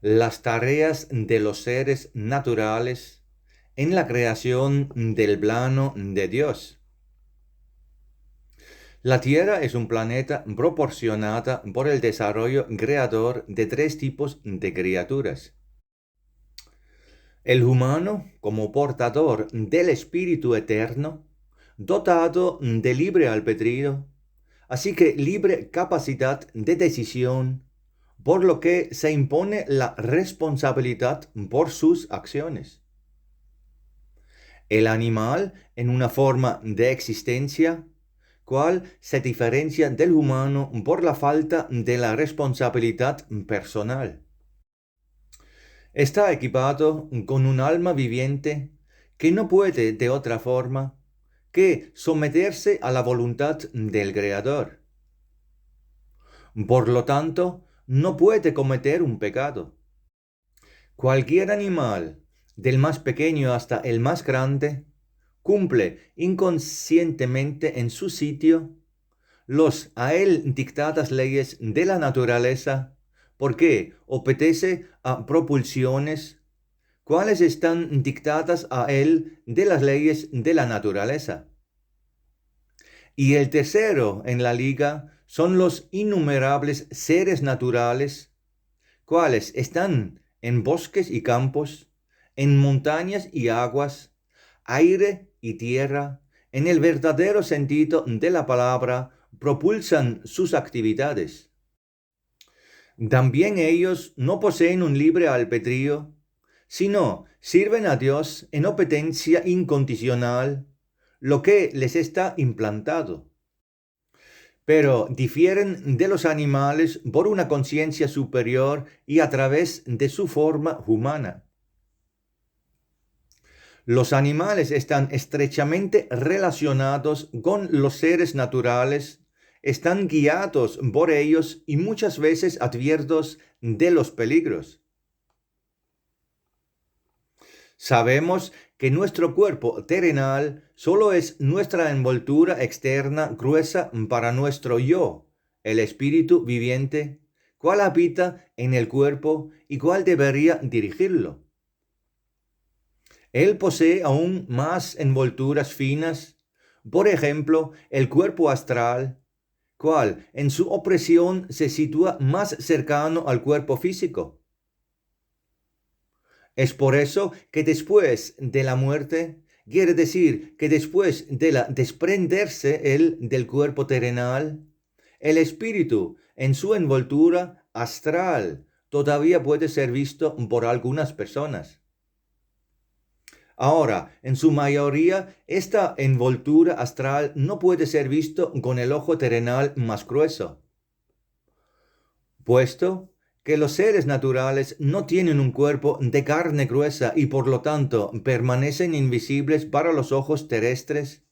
las tareas de los seres naturales en la creación del plano de Dios. La Tierra es un planeta proporcionada por el desarrollo creador de tres tipos de criaturas. El humano como portador del Espíritu Eterno, dotado de libre albedrío, así que libre capacidad de decisión, por lo que se impone la responsabilidad por sus acciones. El animal en una forma de existencia, cual se diferencia del humano por la falta de la responsabilidad personal. Está equipado con un alma viviente que no puede de otra forma que someterse a la voluntad del Creador. Por lo tanto, no puede cometer un pecado. Cualquier animal, del más pequeño hasta el más grande, cumple inconscientemente en su sitio los a él dictadas leyes de la naturaleza, porque obedece a propulsiones, cuales están dictadas a él de las leyes de la naturaleza. Y el tercero en la liga son los innumerables seres naturales, cuales están en bosques y campos, en montañas y aguas, aire y tierra, en el verdadero sentido de la palabra, propulsan sus actividades. También ellos no poseen un libre albedrío, sino sirven a Dios en obediencia incondicional, lo que les está implantado. Pero difieren de los animales por una conciencia superior y a través de su forma humana. Los animales están estrechamente relacionados con los seres naturales, están guiados por ellos y muchas veces adviertos de los peligros. Sabemos que nuestro cuerpo terrenal solo es nuestra envoltura externa gruesa para nuestro yo, el espíritu viviente, cual habita en el cuerpo y cual debería dirigirlo. Él posee aún más envolturas finas, por ejemplo, el cuerpo astral, cual en su opresión se sitúa más cercano al cuerpo físico. Es por eso que después de la muerte, quiere decir que después de la desprenderse él del cuerpo terrenal, el espíritu en su envoltura astral todavía puede ser visto por algunas personas. Ahora, en su mayoría, esta envoltura astral no puede ser visto con el ojo terrenal más grueso, puesto que los seres naturales no tienen un cuerpo de carne gruesa y por lo tanto permanecen invisibles para los ojos terrestres.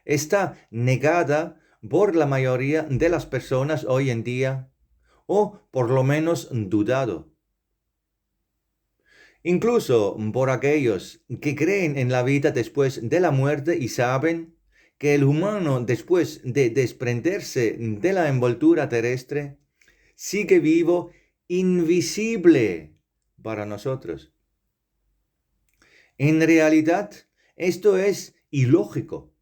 Está negada por la mayoría de las personas hoy en día, o por lo menos dudado. Incluso por aquellos que creen en la vida después de la muerte y saben que el humano, después de desprenderse de la envoltura terrestre, sigue vivo, invisible para nosotros. En realidad, esto es ilógico,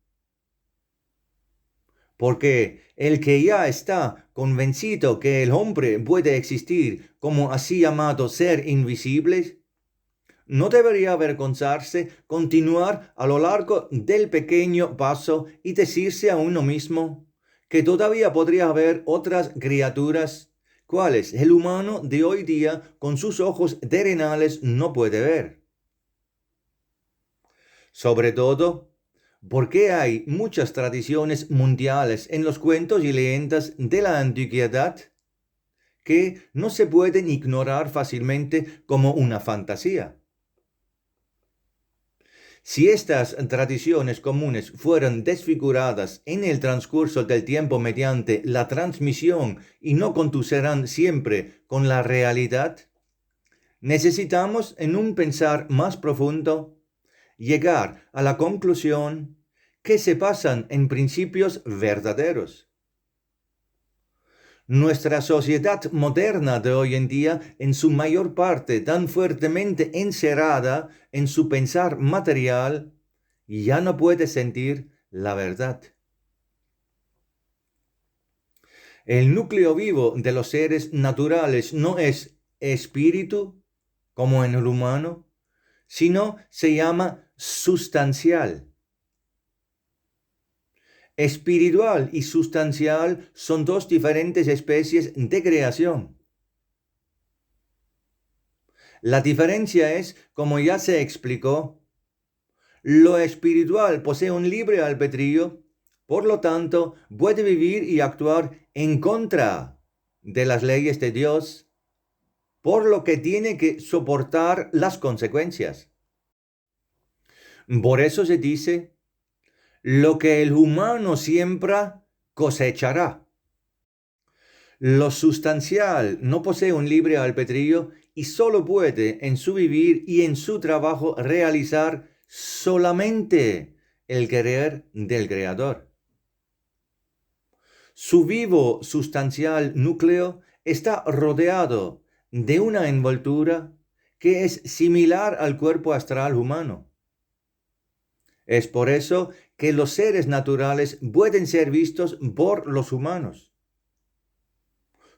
porque el que ya está convencido que el hombre puede existir como así llamado ser invisible, no debería avergonzarse continuar a lo largo del pequeño paso y decirse a uno mismo que todavía podría haber otras criaturas, cuales el humano de hoy día con sus ojos terrenales no puede ver. Sobre todo, porque hay muchas tradiciones mundiales en los cuentos y leyendas de la antigüedad que no se pueden ignorar fácilmente como una fantasía. Si estas tradiciones comunes fueran desfiguradas en el transcurso del tiempo mediante la transmisión y no conducirán siempre con la realidad, necesitamos en un pensar más profundo llegar a la conclusión que se basan en principios verdaderos. Nuestra sociedad moderna de hoy en día, en su mayor parte tan fuertemente encerrada en su pensar material, ya no puede sentir la verdad. El núcleo vivo de los seres naturales no es espíritu, como en el humano, sino se llama sustancial. Espiritual y sustancial son dos diferentes especies de creación. La diferencia es, como ya se explicó, lo espiritual posee un libre albedrío, por lo tanto, puede vivir y actuar en contra de las leyes de Dios, por lo que tiene que soportar las consecuencias. Por eso se dice, lo que el humano siembra, cosechará. Lo sustancial no posee un libre albedrío y solo puede en su vivir y en su trabajo realizar solamente el querer del Creador. Su vivo sustancial núcleo está rodeado de una envoltura que es similar al cuerpo astral humano. Es por eso que los seres naturales pueden ser vistos por los humanos.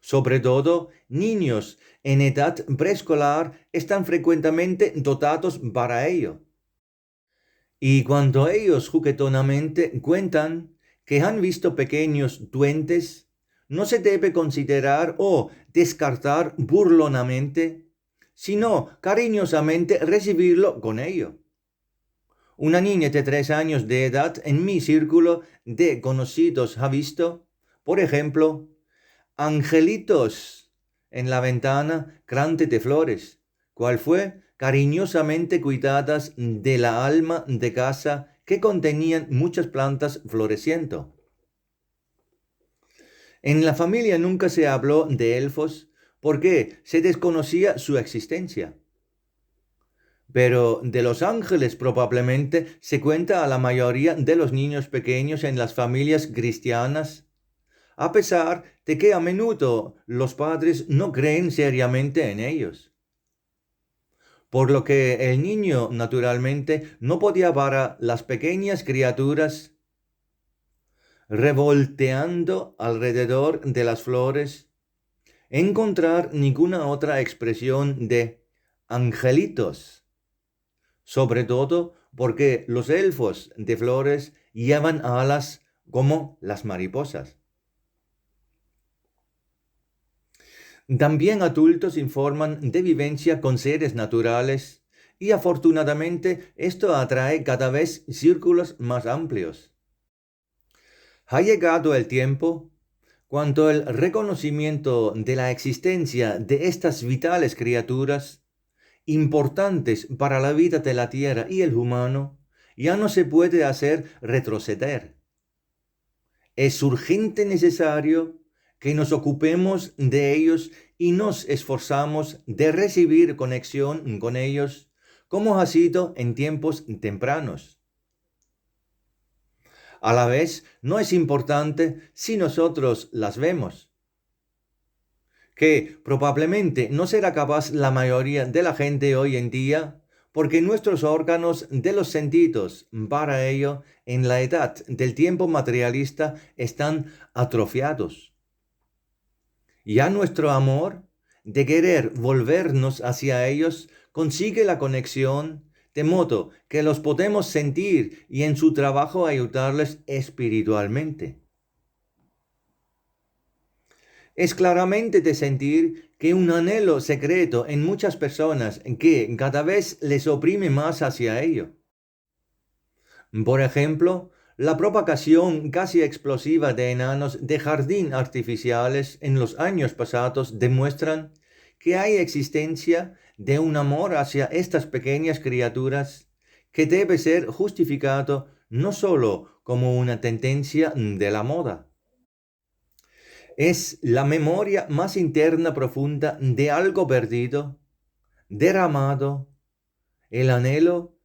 Sobre todo, niños en edad preescolar están frecuentemente dotados para ello. Y cuando ellos juguetonamente cuentan que han visto pequeños duendes, no se debe considerar o descartar burlonamente, sino cariñosamente recibirlo con ello. Una niña de 3 años de edad en mi círculo de conocidos ha visto, por ejemplo, angelitos en la ventana grande de flores, cual fue cariñosamente cuidadas de la alma de casa que contenían muchas plantas floreciendo. En la familia nunca se habló de elfos porque se desconocía su existencia. Pero de los ángeles probablemente se cuenta a la mayoría de los niños pequeños en las familias cristianas, a pesar de que a menudo los padres no creen seriamente en ellos. Por lo que el niño naturalmente no podía ver a las pequeñas criaturas revolteando alrededor de las flores, encontrar ninguna otra expresión de angelitos, sobre todo porque los elfos de flores llevan alas como las mariposas. También adultos informan de vivencia con seres naturales y afortunadamente esto atrae cada vez círculos más amplios. Ha llegado el tiempo cuando el reconocimiento de la existencia de estas vitales criaturas, importantes para la vida de la tierra y el humano, ya no se puede hacer retroceder. Es urgente necesario que nos ocupemos de ellos y nos esforzamos de recibir conexión con ellos, como ha sido en tiempos tempranos. A la vez, no es importante si nosotros las vemos, que probablemente no será capaz la mayoría de la gente hoy en día, porque nuestros órganos de los sentidos para ello en la edad del tiempo materialista están atrofiados. Ya nuestro amor de querer volvernos hacia ellos consigue la conexión, de modo que los podemos sentir y en su trabajo ayudarles espiritualmente. Es claramente de sentir que un anhelo secreto en muchas personas que cada vez les oprime más hacia ello. Por ejemplo, la propagación casi explosiva de enanos de jardín artificiales en los años pasados demuestran que hay existencia de un amor hacia estas pequeñas criaturas que debe ser justificado no solo como una tendencia de la moda. Es la memoria más interna profunda de algo perdido, derramado, el anhelo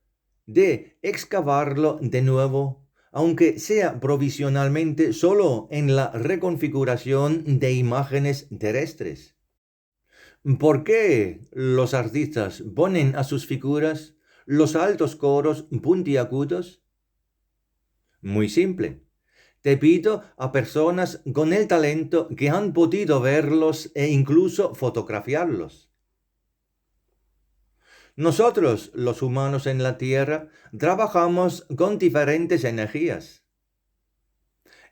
de excavarlo de nuevo aunque sea provisionalmente solo en la reconfiguración de imágenes terrestres. ¿Por qué los artistas ponen a sus figuras los altos coros puntiagudos? Muy simple. Te pido a personas con el talento que han podido verlos e incluso fotografiarlos. Nosotros, los humanos en la Tierra, trabajamos con diferentes energías.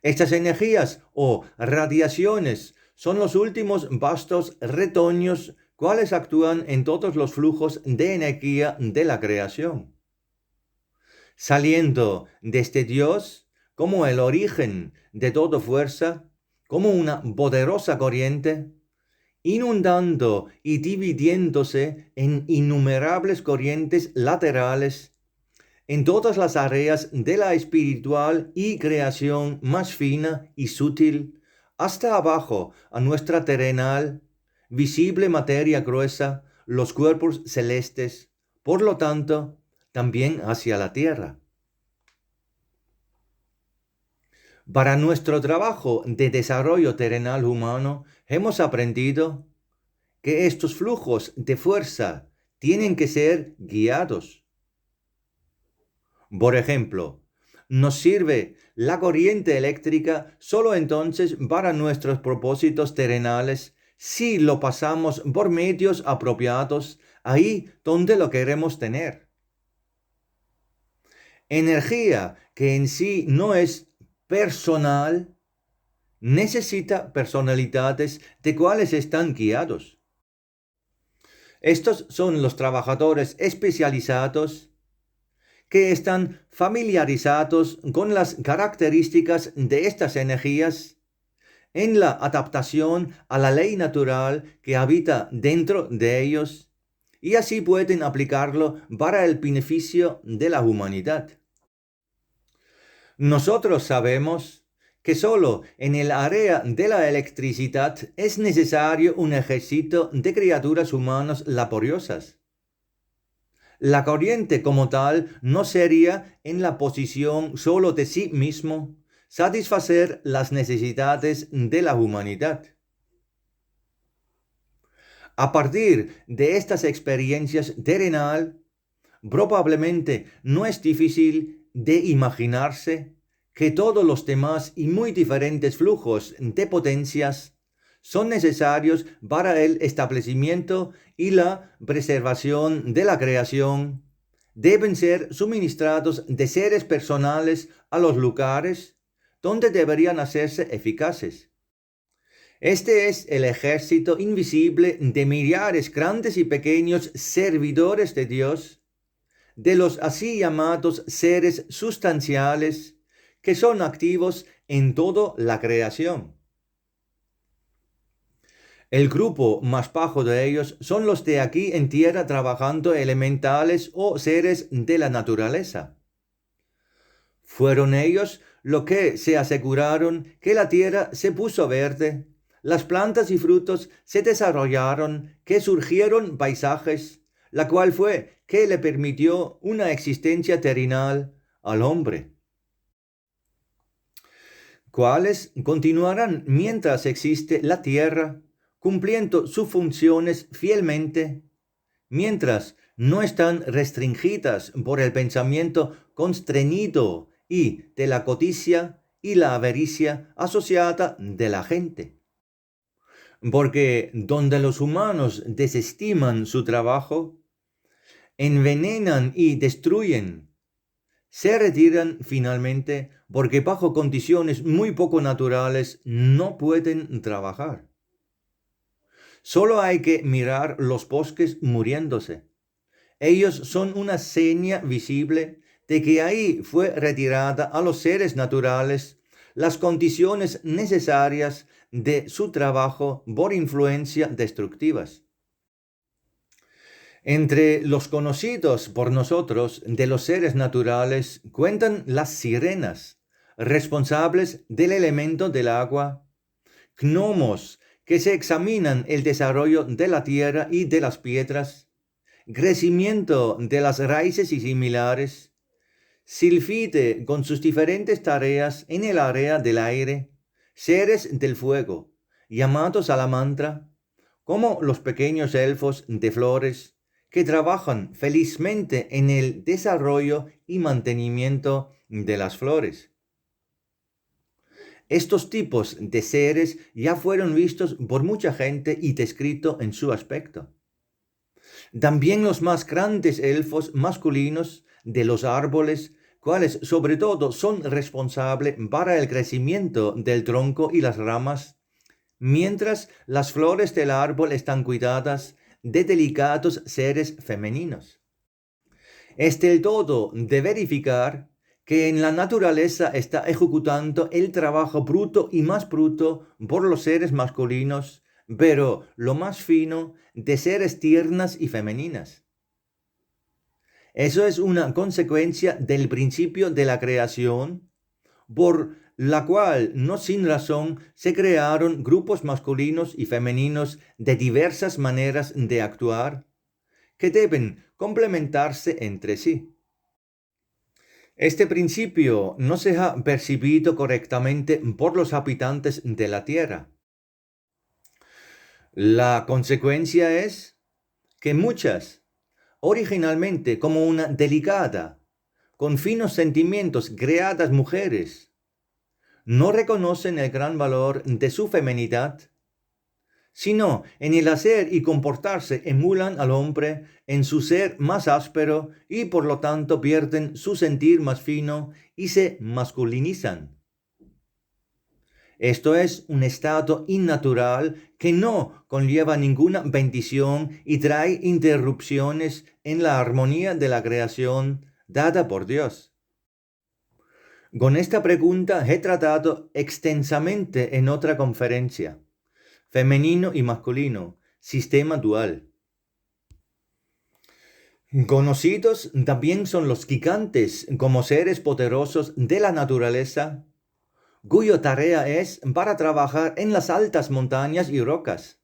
Estas energías o radiaciones son los últimos vastos retoños cuales actúan en todos los flujos de energía de la creación. Saliendo desde Dios como el origen de toda fuerza, como una poderosa corriente, inundando y dividiéndose en innumerables corrientes laterales en todas las áreas de la espiritual y creación más fina y sutil, hasta abajo a nuestra terrenal, visible materia gruesa, los cuerpos celestes, por lo tanto, también hacia la tierra. Para nuestro trabajo de desarrollo terrenal humano, hemos aprendido que estos flujos de fuerza tienen que ser guiados. Por ejemplo, nos sirve la corriente eléctrica solo entonces para nuestros propósitos terrenales si lo pasamos por medios apropiados ahí donde lo queremos tener. Energía que en sí no es personal necesita personalidades de cuales están guiados. Estos son los trabajadores especializados que están familiarizados con las características de estas energías en la adaptación a la ley natural que habita dentro de ellos y así pueden aplicarlo para el beneficio de la humanidad. Nosotros sabemos que solo en el área de la electricidad es necesario un ejército de criaturas humanas laboriosas. La corriente como tal no sería en la posición solo de sí mismo satisfacer las necesidades de la humanidad. A partir de estas experiencias terrenal, probablemente no es difícil de imaginarse que todos los demás y muy diferentes flujos de potencias son necesarios para el establecimiento y la preservación de la creación, deben ser suministrados de seres personales a los lugares donde deberían hacerse eficaces. Este es el ejército invisible de millares grandes y pequeños servidores de Dios, de los así llamados seres sustanciales que son activos en toda la creación. El grupo más bajo de ellos son los de aquí en tierra trabajando elementales o seres de la naturaleza. Fueron ellos los que se aseguraron que la tierra se puso verde, las plantas y frutos se desarrollaron, que surgieron paisajes, la cual fue que le permitió una existencia terrenal al hombre, cuales continuarán mientras existe la tierra, cumpliendo sus funciones fielmente, mientras no están restringidas por el pensamiento constreñido y de la codicia y la avaricia asociada de la gente. Porque donde los humanos desestiman su trabajo, envenenan y destruyen, se retiran finalmente porque bajo condiciones muy poco naturales no pueden trabajar. Solo hay que mirar los bosques muriéndose. Ellos son una seña visible de que ahí fue retirada a los seres naturales las condiciones necesarias de su trabajo por influencia destructivas. Entre los conocidos por nosotros de los seres naturales cuentan las sirenas, responsables del elemento del agua, gnomos, que se examinan el desarrollo de la tierra y de las piedras, crecimiento de las raíces y similares, Silfide con sus diferentes tareas en el área del aire, seres del fuego, llamados Salamandra, como los pequeños elfos de flores, que trabajan felizmente en el desarrollo y mantenimiento de las flores. Estos tipos de seres ya fueron vistos por mucha gente y descrito en su aspecto. También los más grandes elfos masculinos de los árboles, cuales sobre todo son responsables para el crecimiento del tronco y las ramas, mientras las flores del árbol están cuidadas de delicados seres femeninos. Es del todo de verificar que en la naturaleza está ejecutando el trabajo bruto y más bruto por los seres masculinos, pero lo más fino de seres tiernas y femeninas. Eso es una consecuencia del principio de la creación, por la cual no sin razón se crearon grupos masculinos y femeninos de diversas maneras de actuar, que deben complementarse entre sí. Este principio no se ha percibido correctamente por los habitantes de la Tierra. La consecuencia es que muchas, originalmente como una delicada, con finos sentimientos creadas mujeres, no reconocen el gran valor de su feminidad, sino en el hacer y comportarse emulan al hombre en su ser más áspero y por lo tanto pierden su sentir más fino y se masculinizan. Esto es un estado innatural que no conlleva ninguna bendición y trae interrupciones en la armonía de la creación dada por Dios. Con esta pregunta he tratado extensamente en otra conferencia, femenino y masculino, sistema dual. Conocidos también son los gigantes como seres poderosos de la naturaleza, cuya tarea es para trabajar en las altas montañas y rocas.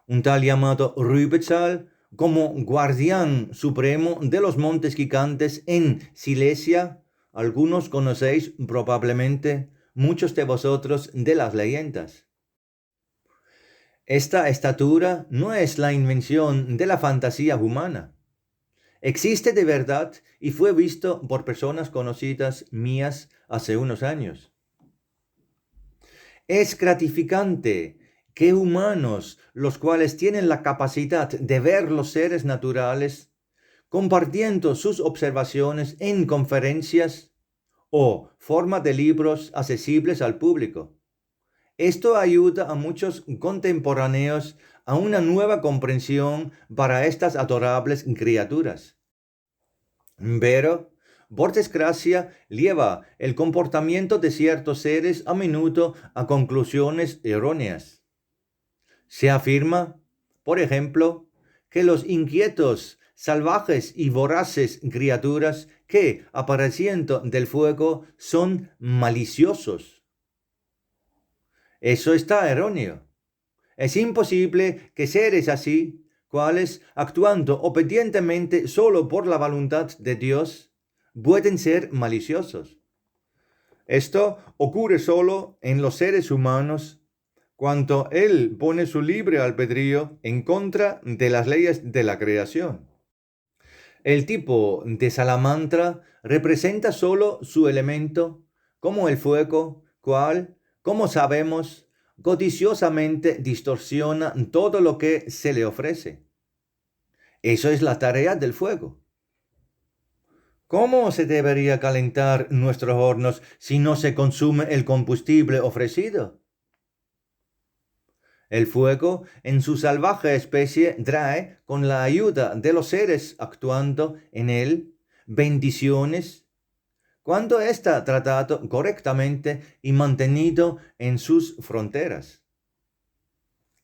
Un tal llamado Rübezahl como guardián supremo de los montes gigantes en Silesia, algunos conocéis probablemente, muchos de vosotros de las leyendas. Esta estatura no es la invención de la fantasía humana. Existe de verdad y fue visto por personas conocidas mías hace unos años. Es gratificante que humanos, los cuales tienen la capacidad de ver los seres naturales, compartiendo sus observaciones en conferencias o forma de libros accesibles al público. Esto ayuda a muchos contemporáneos a una nueva comprensión para estas adorables criaturas. Pero, por desgracia, lleva el comportamiento de ciertos seres a menudo a conclusiones erróneas. Se afirma, por ejemplo, que los inquietos, salvajes y voraces criaturas que, apareciendo del fuego, son maliciosos. Eso está erróneo. Es imposible que seres así, cuales, actuando obedientemente solo por la voluntad de Dios, pueden ser maliciosos. Esto ocurre solo en los seres humanos cuando Él pone su libre albedrío en contra de las leyes de la creación. El tipo de salamandra representa solo su elemento, como el fuego, cual, como sabemos, codiciosamente distorsiona todo lo que se le ofrece. Eso es la tarea del fuego. ¿Cómo se debería calentar nuestros hornos si no se consume el combustible ofrecido? El fuego, en su salvaje especie, trae, con la ayuda de los seres actuando en él, bendiciones, cuando está tratado correctamente y mantenido en sus fronteras.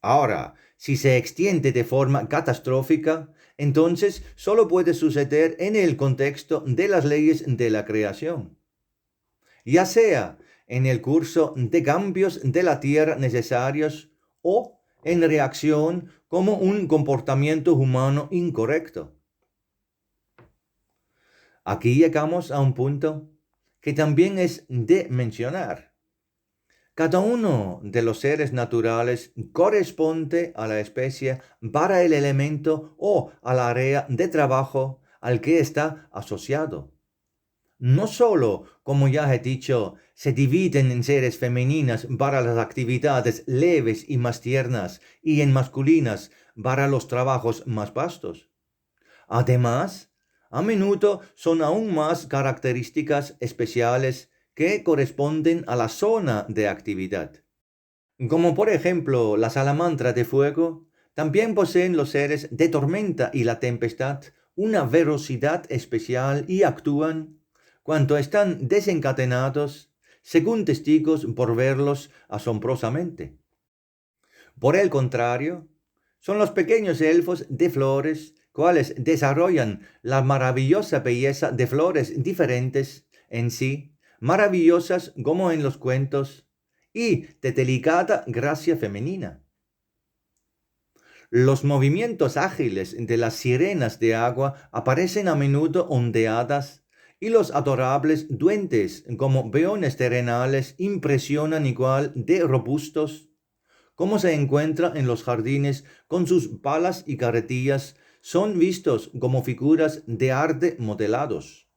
Ahora, si se extiende de forma catastrófica, entonces solo puede suceder en el contexto de las leyes de la creación, ya sea en el curso de cambios de la tierra necesarios o en reacción como un comportamiento humano incorrecto. Aquí llegamos a un punto que también es de mencionar. Cada uno de los seres naturales corresponde a la especie para el elemento o al área de trabajo al que está asociado. No solo, como ya he dicho, se dividen en seres femeninas para las actividades leves y más tiernas y en masculinas para los trabajos más vastos. Además, a menudo son aún más características especiales que corresponden a la zona de actividad. Como por ejemplo la salamandra de fuego, también poseen los seres de tormenta y la tempestad una velocidad especial y actúan, cuando están desencadenados, según testigos por verlos asombrosamente. Por el contrario, son los pequeños elfos de flores, cuales desarrollan la maravillosa belleza de flores diferentes en sí, maravillosas como en los cuentos, y de delicada gracia femenina. Los movimientos ágiles de las sirenas de agua aparecen a menudo ondeadas, y los adorables duendes como peones terrenales impresionan igual de robustos, como se encuentra en los jardines con sus palas y carretillas, son vistos como figuras de arte modelados.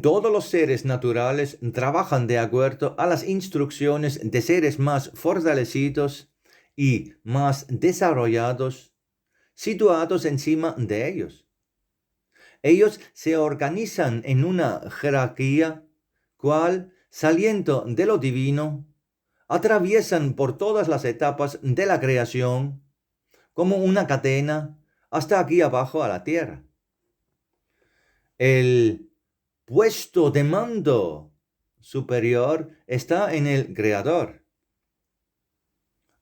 Todos los seres naturales trabajan de acuerdo a las instrucciones de seres más fortalecidos y más desarrollados, situados encima de ellos. Ellos se organizan en una jerarquía, cual, saliendo de lo divino, atraviesan por todas las etapas de la creación, como una cadena, hasta aquí abajo a la tierra. El puesto de mando superior está en el Creador.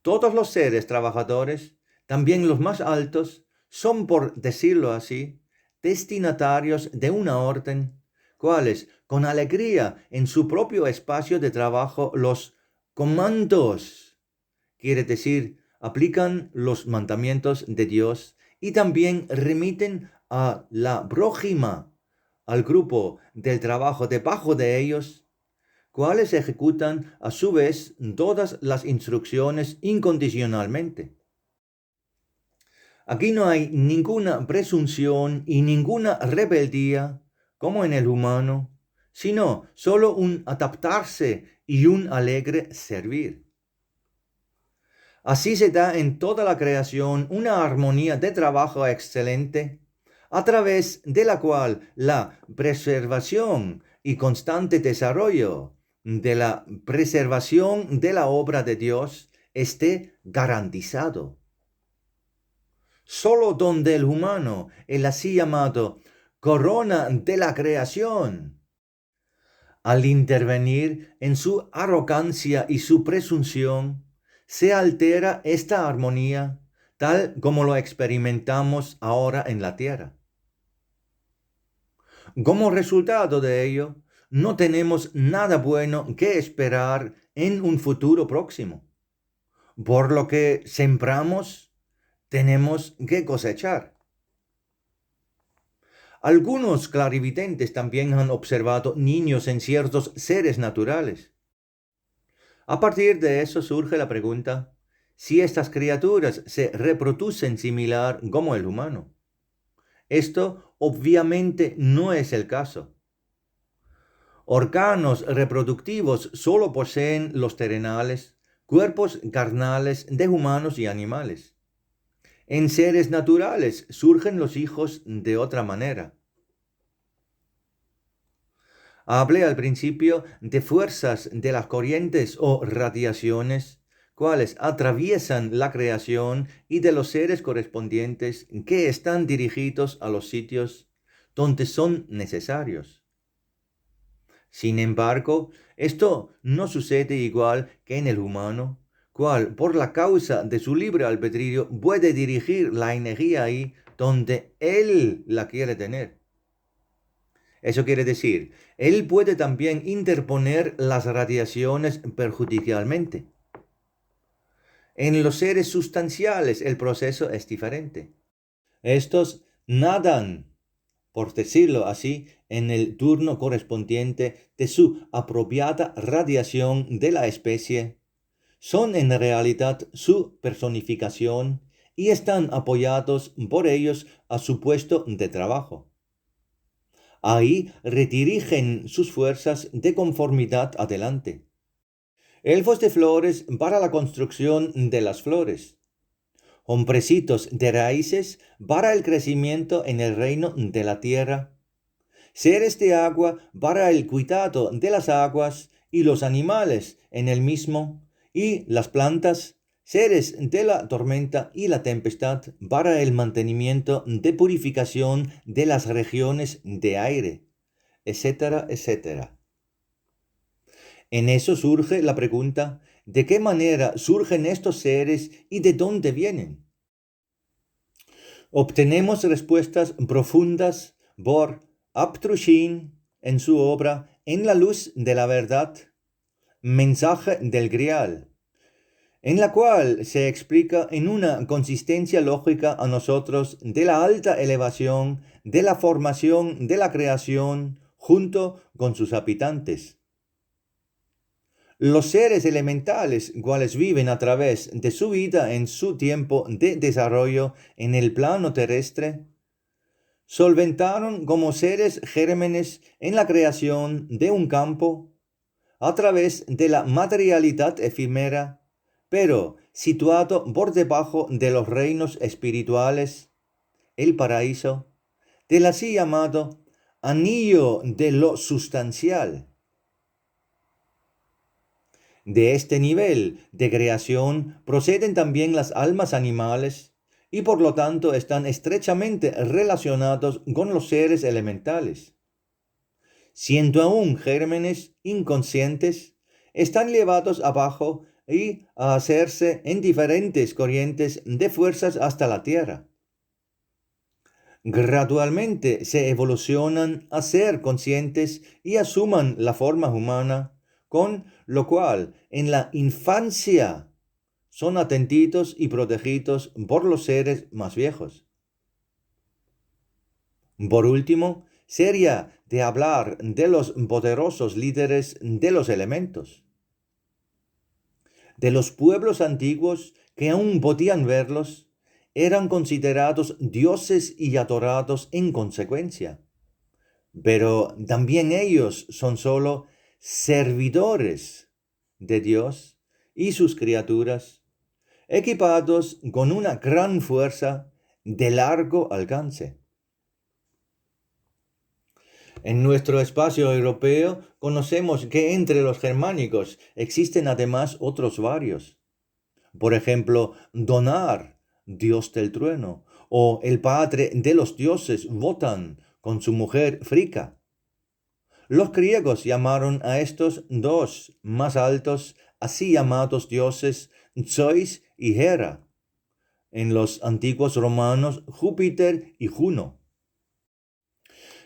Todos los seres trabajadores, también los más altos, son, por decirlo así, destinatarios de una orden, cuales, con alegría en su propio espacio de trabajo, los comandos, quiere decir, aplican los mandamientos de Dios y también remiten a la prójima, al grupo del trabajo debajo de ellos, cuales ejecutan a su vez todas las instrucciones incondicionalmente. Aquí no hay ninguna presunción y ninguna rebeldía como en el humano, sino solo un adaptarse y un alegre servir. Así se da en toda la creación una armonía de trabajo excelente, a través de la cual la preservación y constante desarrollo de la preservación de la obra de Dios esté garantizado. Solo donde el humano, el así llamado corona de la creación, al intervenir en su arrogancia y su presunción, se altera esta armonía tal como lo experimentamos ahora en la tierra. Como resultado de ello, no tenemos nada bueno que esperar en un futuro próximo. Por lo que sembramos, tenemos que cosechar. Algunos clarividentes también han observado niños en ciertos seres naturales. A partir de eso surge la pregunta, si estas criaturas se reproducen similar como el humano. Esto obviamente no es el caso. Órganos reproductivos solo poseen los terrenales, cuerpos carnales de humanos y animales. En seres naturales surgen los hijos de otra manera. Hablé al principio de fuerzas de las corrientes o radiaciones, cuales atraviesan la creación y de los seres correspondientes que están dirigidos a los sitios donde son necesarios. Sin embargo, esto no sucede igual que en el humano, cual por la causa de su libre albedrío puede dirigir la energía ahí donde él la quiere tener. Eso quiere decir, él puede también interponer las radiaciones perjudicialmente. En los seres sustanciales el proceso es diferente. Estos nadan por decirlo así, en el turno correspondiente de su apropiada radiación de la especie, son en realidad su personificación y están apoyados por ellos a su puesto de trabajo. Ahí redirigen sus fuerzas de conformidad adelante. Elfos de flores para la construcción de las flores. Hombrecitos de raíces para el crecimiento en el reino de la tierra. Seres de agua para el cuidado de las aguas y los animales en el mismo, y las plantas, seres de la tormenta y la tempestad para el mantenimiento de purificación de las regiones de aire, etcétera, etcétera. En eso surge la pregunta, ¿de qué manera surgen estos seres y de dónde vienen? Obtenemos respuestas profundas por Abtrushin en su obra En la luz de la verdad, Mensaje del Grial, en la cual se explica en una consistencia lógica a nosotros de la alta elevación de la formación de la creación junto con sus habitantes. Los seres elementales, cuales viven a través de su vida en su tiempo de desarrollo en el plano terrestre, solventaron como seres gérmenes en la creación de un campo a través de la materialidad efímera, pero situado por debajo de los reinos espirituales, el paraíso, del así llamado anillo de lo sustancial. De este nivel de creación proceden también las almas animales y por lo tanto están estrechamente relacionados con los seres elementales. Siendo aún gérmenes inconscientes, están llevados abajo y a hacerse en diferentes corrientes de fuerzas hasta la tierra. Gradualmente se evolucionan a ser conscientes y asuman la forma humana, con lo cual en la infancia son atendidos y protegidos por los seres más viejos. Por último, sería de hablar de los poderosos líderes de los elementos, de los pueblos antiguos que aún podían verlos, eran considerados dioses y adorados en consecuencia. Pero también ellos son sólo servidores de Dios y sus criaturas, equipados con una gran fuerza de largo alcance. En nuestro espacio europeo conocemos que entre los germánicos existen además otros varios. Por ejemplo, Donar, dios del trueno, o el padre de los dioses, Wotan, con su mujer Fricka. Los griegos llamaron a estos dos más altos, así llamados dioses, Zeus y Hera. En los antiguos romanos, Júpiter y Juno.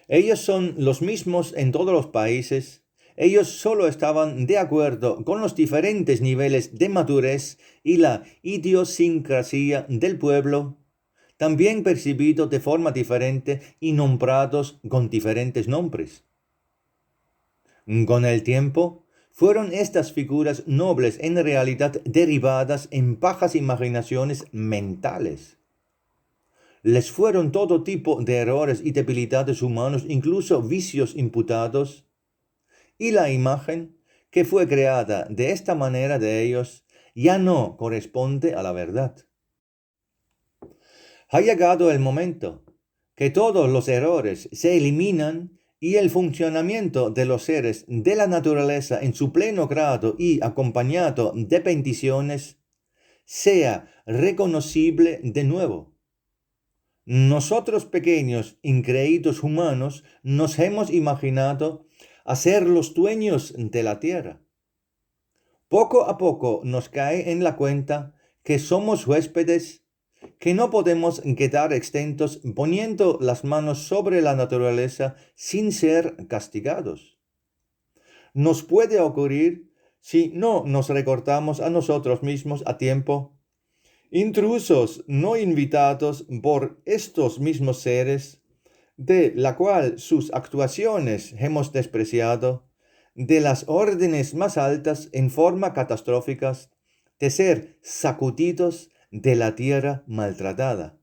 Ellos son los mismos en todos los países. Ellos solo estaban de acuerdo con los diferentes niveles de madurez y la idiosincrasia del pueblo, también percibidos de forma diferente y nombrados con diferentes nombres. Con el tiempo, fueron estas figuras nobles en realidad derivadas en bajas imaginaciones mentales. Les fueron todo tipo de errores y debilidades humanos, incluso vicios imputados, y la imagen que fue creada de esta manera de ellos ya no corresponde a la verdad. Ha llegado el momento que todos los errores se eliminan y el funcionamiento de los seres de la naturaleza en su pleno grado y acompañado de bendiciones sea reconocible de nuevo. Nosotros pequeños, increídos humanos, nos hemos imaginado a ser los dueños de la tierra. Poco a poco nos cae en la cuenta que somos huéspedes, que no podemos quedar exentos poniendo las manos sobre la naturaleza sin ser castigados. Nos puede ocurrir, si no nos recortamos a nosotros mismos a tiempo, intrusos no invitados por estos mismos seres de la cual sus actuaciones hemos despreciado, de las órdenes más altas en forma catastróficas, de ser sacudidos de la tierra maltratada.